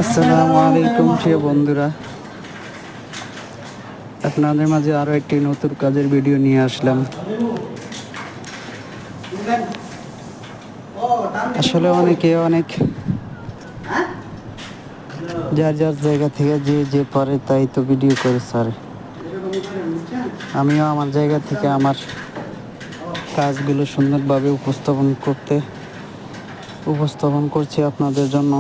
আসসালামু আলাইকুম প্রিয় বন্ধুরা, আপনাদের মাঝে আরো একটি নতুন কাজের ভিডিও নিয়ে আসলাম। আসলে অনেক যার যার জায়গা থেকে যে পারে তাই তো ভিডিও করে স্যার। আমিও আমার জায়গা থেকে আমার কাজগুলো সুন্দরভাবে উপস্থাপন করছি আপনাদের জন্য।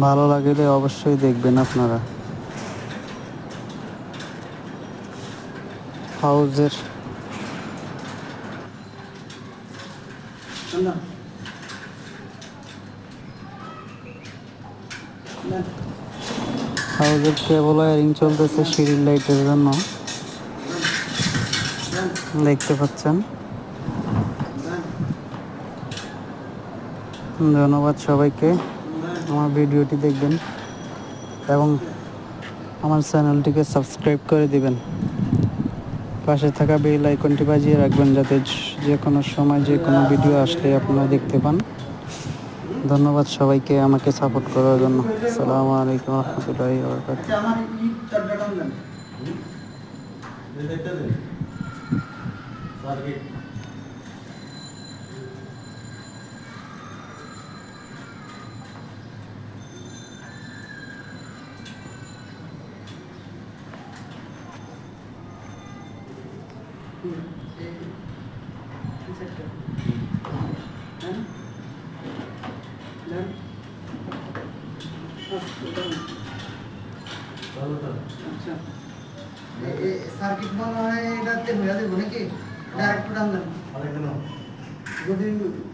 ভালো লাগলে অবশ্যই দেখবেন আপনারা। হাউজের কেবল ওয়্যারিং চলতেছে সিঁড়ির লাইটের জন্য, দেখতে পাচ্ছেন। ধন্যবাদ সবাইকে, আমার ভিডিওটি দেখবেন এবং আমার চ্যানেলটিকে সাবস্ক্রাইব করে দিবেন। পাশে থাকা বেল আইকনটি বাজিয়ে রাখবেন, যাতে যে কোনো সময় যে কোনো ভিডিও আসলে আপনারা দেখতে পান। ধন্যবাদ সবাইকে আমাকে সাপোর্ট করার জন্য। আসসালামু আলাইকুম রহমতুল্লাহি ওয়া বারাকাতুহু। সার্কিট মনে হয় এটাতে হয়ে যাবে নাকি ডাইরেক্ট টান দেন যদি